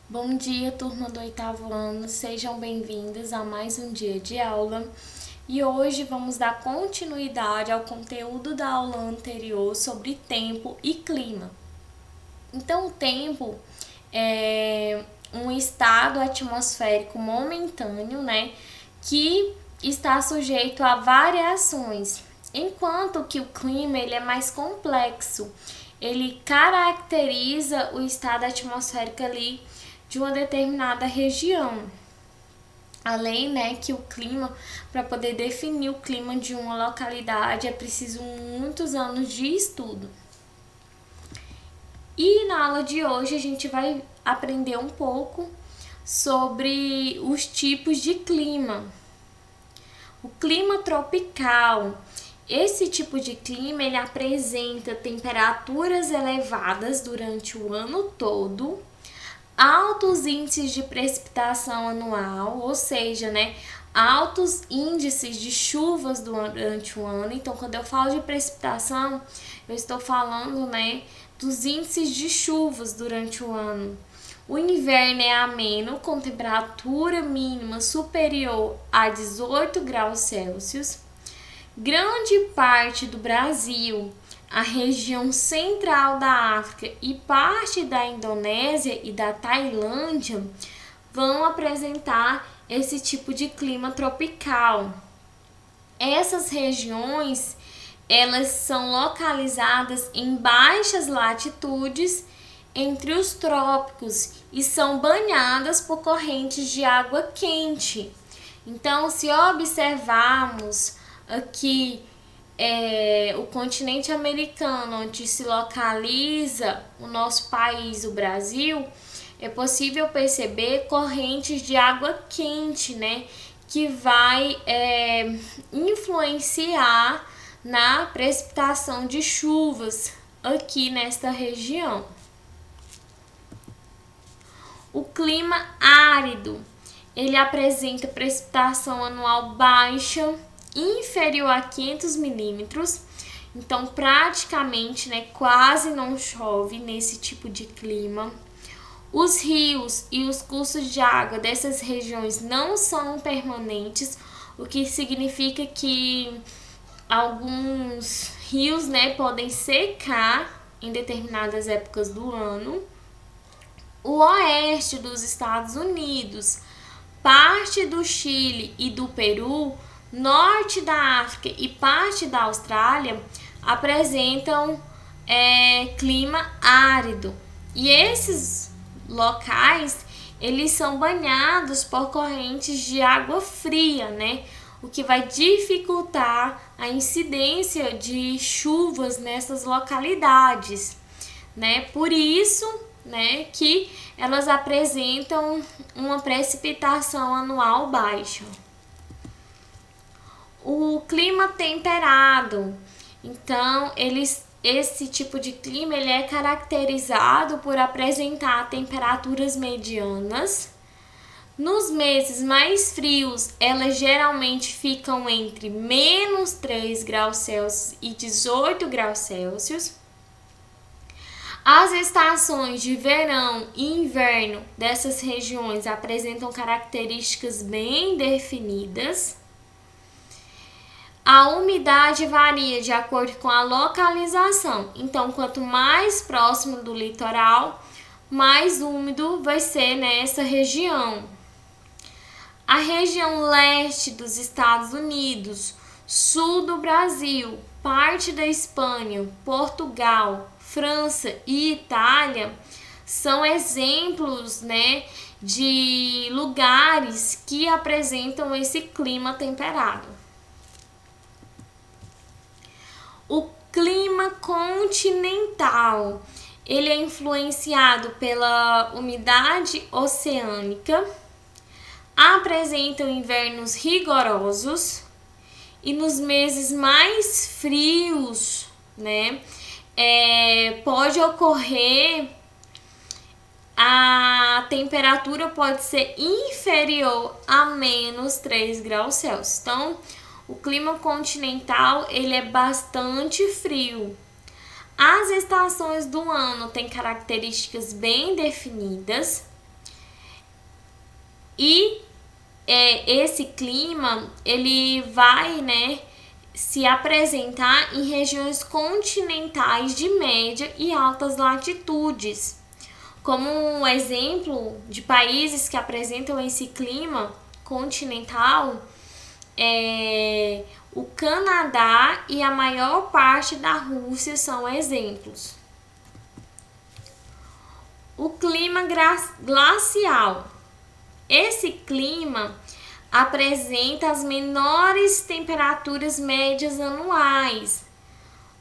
Bom dia, turma do oitavo ano, sejam bem-vindos a mais um dia de aula. E hoje vamos dar continuidade ao conteúdo da aula anterior sobre tempo e clima. Então, o tempo é um estado atmosférico momentâneo, que está sujeito a variações, enquanto que o clima ele é mais complexo. Ele caracteriza o estado atmosférico ali de uma determinada região. Além, que o clima, para poder definir o clima de uma localidade, é preciso muitos anos de estudo. E na aula de hoje a gente vai aprender um pouco sobre os tipos de clima. O clima tropical. Esse tipo de clima ele apresenta temperaturas elevadas durante o ano todo, altos índices de precipitação anual, ou seja, altos índices de chuvas durante o ano. Então, quando eu falo de precipitação, eu estou falando, dos índices de chuvas durante o ano. O inverno é ameno, com temperatura mínima superior a 18 graus Celsius. Grande parte do Brasil, a região central da África e parte da Indonésia e da Tailândia vão apresentar esse tipo de clima tropical. Essas regiões, elas são localizadas em baixas latitudes entre os trópicos e são banhadas por correntes de água quente. Então, se observarmos aqui o continente americano, onde se localiza o nosso país, o Brasil, é possível perceber correntes de água quente, que vai influenciar na precipitação de chuvas aqui nesta região. O clima árido, ele apresenta precipitação anual baixa, inferior a 500 milímetros, então praticamente quase não chove nesse tipo de clima. Os rios e os cursos de água dessas regiões não são permanentes, o que significa que alguns rios podem secar em determinadas épocas do ano. O oeste dos Estados Unidos, parte do Chile e do Peru, norte da África e parte da Austrália apresentam clima árido. E esses locais, eles são banhados por correntes de água fria, o que vai dificultar a incidência de chuvas nessas localidades, Por isso, que elas apresentam uma precipitação anual baixa. O clima temperado, então, esse tipo de clima ele é caracterizado por apresentar temperaturas medianas. Nos meses mais frios, elas geralmente ficam entre menos 3 graus Celsius e 18 graus Celsius. As estações de verão e inverno dessas regiões apresentam características bem definidas. A umidade varia de acordo com a localização. Então, quanto mais próximo do litoral, mais úmido vai ser nessa região. A região leste dos Estados Unidos, sul do Brasil, parte da Espanha, Portugal, França e Itália são exemplos, de lugares que apresentam esse clima temperado. O clima continental, ele é influenciado pela umidade oceânica, apresenta invernos rigorosos e nos meses mais frios, pode ocorrer a temperatura pode ser inferior a menos 3 graus Celsius. Então, o clima continental ele é bastante frio. As estações do ano têm características bem definidas. E esse clima, ele vai, né, se apresentar em regiões continentais de média e altas latitudes. Como um exemplo de países que apresentam esse clima continental, o Canadá e a maior parte da Rússia são exemplos. O clima glacial. Esse clima apresenta as menores temperaturas médias anuais.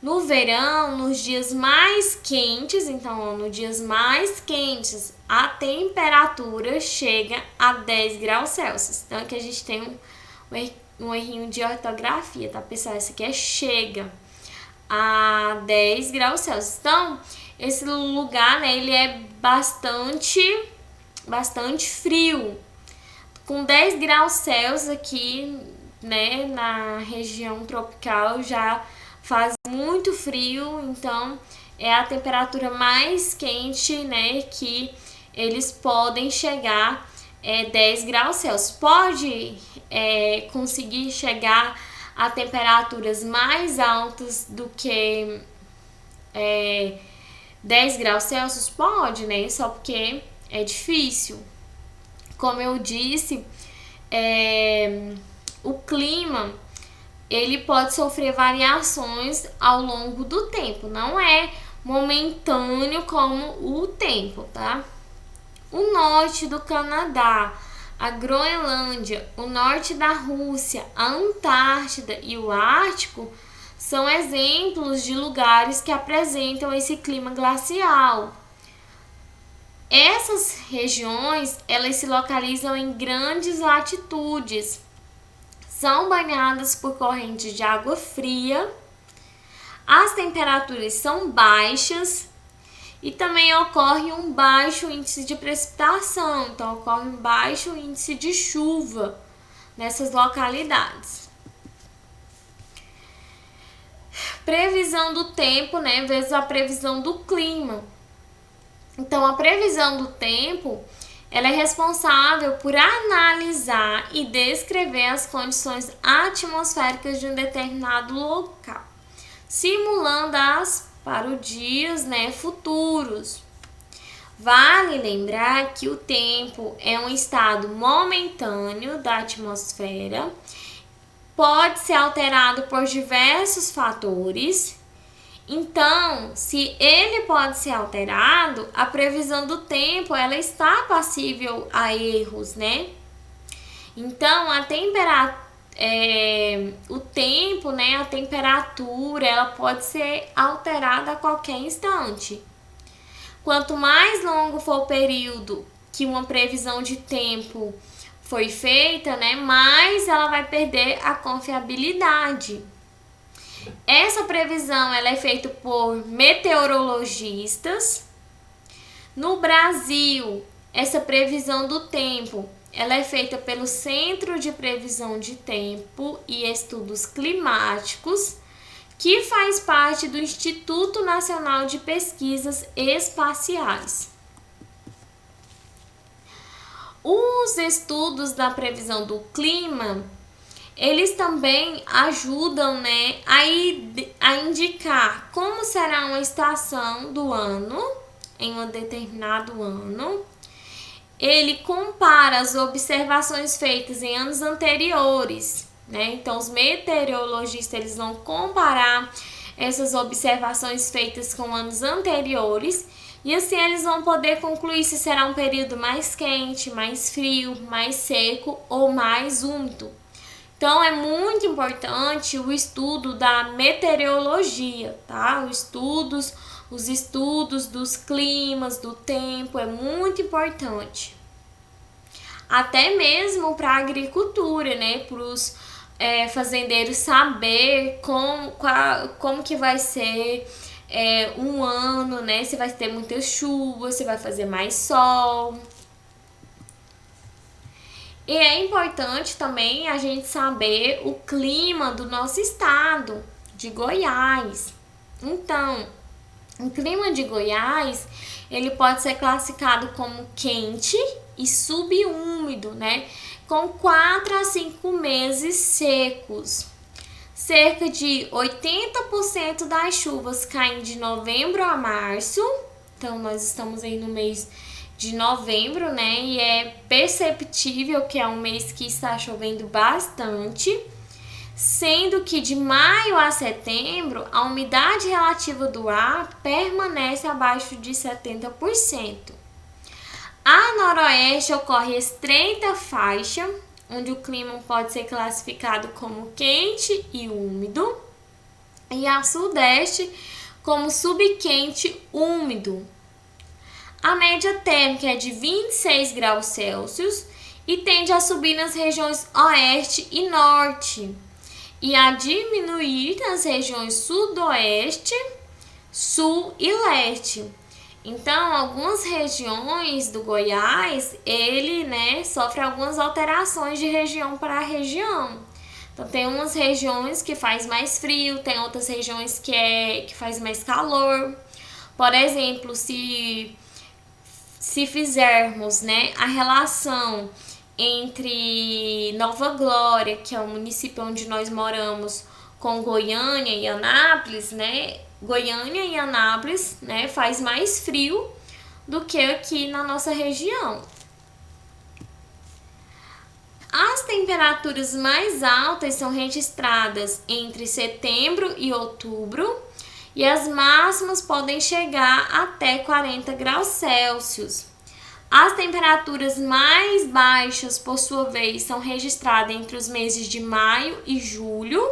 No verão, nos dias mais quentes, então, nos dias mais quentes, a temperatura chega a 10 graus Celsius. Então, aqui a gente tem um errinho de ortografia, tá, pessoal? Esse aqui é chega a 10 graus Celsius. Então, esse lugar, né, ele é bastante frio. Com 10 graus Celsius aqui, né, na região tropical já faz muito frio, então é a temperatura mais quente, né, que eles podem chegar 10 graus Celsius. Pode conseguir chegar a temperaturas mais altas do que 10 graus Celsius? Pode, né, só porque é difícil. Como eu disse, o clima ele pode sofrer variações ao longo do tempo, não é momentâneo como o tempo, tá? O norte do Canadá, a Groenlândia, o norte da Rússia, a Antártida e o Ártico são exemplos de lugares que apresentam esse clima glacial. Essas regiões, elas se localizam em grandes latitudes, são banhadas por correntes de água fria, as temperaturas são baixas e também ocorre um baixo índice de precipitação, então ocorre um baixo índice de chuva nessas localidades. Previsão do tempo, né, vezes a previsão do clima. Então, a previsão do tempo, ela é responsável por analisar e descrever as condições atmosféricas de um determinado local, simulando-as para os dias, né, futuros. Vale lembrar que o tempo é um estado momentâneo da atmosfera, pode ser alterado por diversos fatores. Então, se ele pode ser alterado, a previsão do tempo ela está passível a erros, né? Então, o tempo, né, a temperatura, ela pode ser alterada a qualquer instante. Quanto mais longo for o período que uma previsão de tempo foi feita, né, mais ela vai perder a confiabilidade. Essa previsão ela é feita por meteorologistas. No Brasil, essa previsão do tempo ela é feita pelo Centro de Previsão de Tempo e Estudos Climáticos, que faz parte do Instituto Nacional de Pesquisas Espaciais. Os estudos da previsão do clima eles também ajudam, né, a indicar como será uma estação do ano, em um determinado ano. Ele compara as observações feitas em anos anteriores, né? Então, os meteorologistas eles vão comparar essas observações feitas com anos anteriores e assim eles vão poder concluir se será um período mais quente, mais frio, mais seco ou mais úmido. Então, é muito importante o estudo da meteorologia, tá? Os estudos dos climas, do tempo, é muito importante. Até mesmo para a agricultura, né? Para os fazendeiros saber como que vai ser um ano, né? Se vai ter muita chuva, se vai fazer mais sol. E é importante também a gente saber o clima do nosso estado, de Goiás. Então, o clima de Goiás, ele pode ser classificado como quente, e subúmido, né? Com 4 a 5 meses secos. Cerca de 80% das chuvas caem de novembro a março. Então, nós estamos aí no mês de novembro, né? E é perceptível que é um mês que está chovendo bastante. Sendo que de maio a setembro, a umidade relativa do ar permanece abaixo de 70%. A noroeste ocorre estreita faixa, onde o clima pode ser classificado como quente e úmido, e a sudeste como subquente úmido. A média térmica é de 26 graus Celsius e tende a subir nas regiões oeste e norte, e a diminuir nas regiões sudoeste, sul e leste. Então, algumas regiões do Goiás, ele, né, sofre algumas alterações de região para região. Então, tem umas regiões que faz mais frio, tem outras regiões que faz mais calor. Por exemplo, se fizermos, né, a relação entre Nova Glória, que é o município onde nós moramos, com Goiânia e Anápolis, né? Goiânia e Anápolis, né, faz mais frio do que aqui na nossa região. As temperaturas mais altas são registradas entre setembro e outubro, e as máximas podem chegar até 40 graus Celsius. As temperaturas mais baixas, por sua vez, são registradas entre os meses de maio e julho.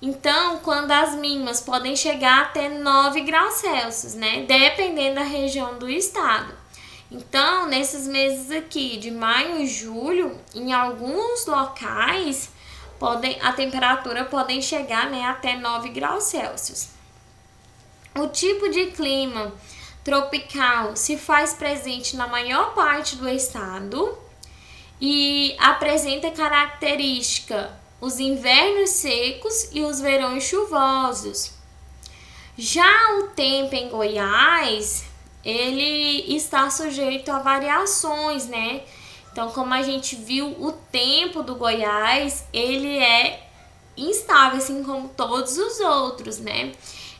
Então, quando as mínimas podem chegar até 9 graus Celsius, né? Dependendo da região do estado. Então, nesses meses aqui, de maio e julho, em alguns locais, a temperatura pode chegar, né, até 9 graus Celsius. O tipo de clima tropical se faz presente na maior parte do estado e apresenta característica os invernos secos e os verões chuvosos. Já o tempo em Goiás, ele está sujeito a variações, né? Então, como a gente viu, o tempo do Goiás, ele é instável, assim como todos os outros, né?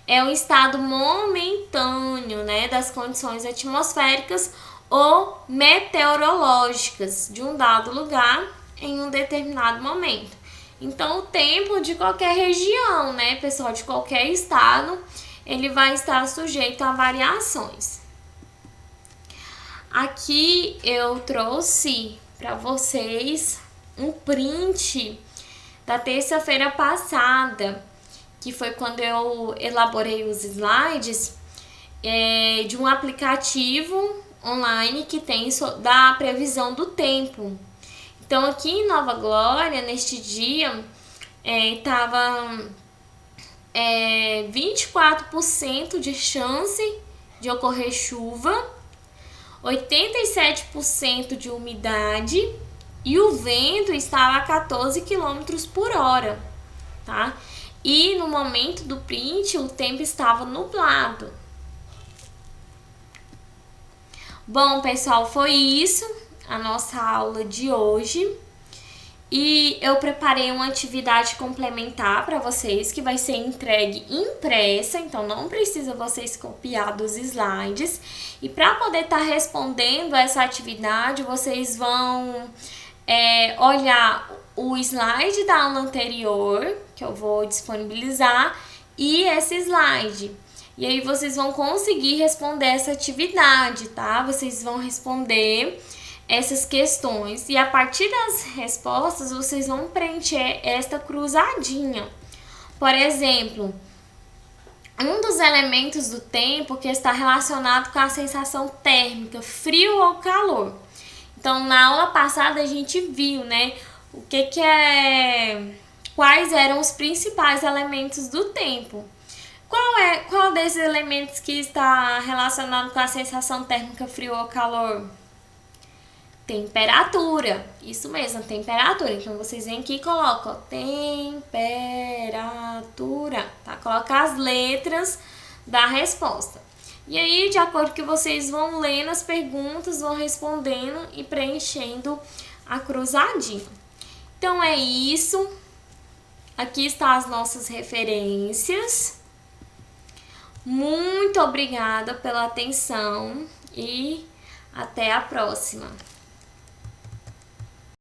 É um estado momentâneo, né, das condições atmosféricas ou meteorológicas de um dado lugar em um determinado momento. Então, o tempo de qualquer região, né, pessoal, de qualquer estado, ele vai estar sujeito a variações. Aqui eu trouxe para vocês um print da terça-feira passada, que foi quando eu elaborei os slides de um aplicativo online que tem da previsão do tempo. Então, aqui em Nova Glória, neste dia, estava 24% de chance de ocorrer chuva, 87% de umidade e o vento estava a 14 km por hora, tá? E no momento do print, o tempo estava nublado. Bom, pessoal, foi isso a nossa aula de hoje. E eu preparei uma atividade complementar para vocês, que vai ser entregue impressa, então não precisa vocês copiar dos slides. E para poder estar respondendo essa atividade, vocês vão olhar o slide da aula anterior, que eu vou disponibilizar, e esse slide. E aí vocês vão conseguir responder essa atividade, tá? Vocês vão responder essas questões e a partir das respostas vocês vão preencher esta cruzadinha. Por exemplo, um dos elementos do tempo que está relacionado com a sensação térmica, frio ou calor. Então, na aula passada a gente viu, né, quais eram os principais elementos do tempo. Qual desses elementos que está relacionado com a sensação térmica, frio ou calor? Temperatura, isso mesmo, temperatura. Então, vocês vêm aqui e colocam temperatura, tá? Coloca as letras da resposta. E aí, de acordo que vocês vão lendo as perguntas, vão respondendo e preenchendo a cruzadinha. Então é isso. Aqui estão as nossas referências. Muito obrigada pela atenção e até a próxima.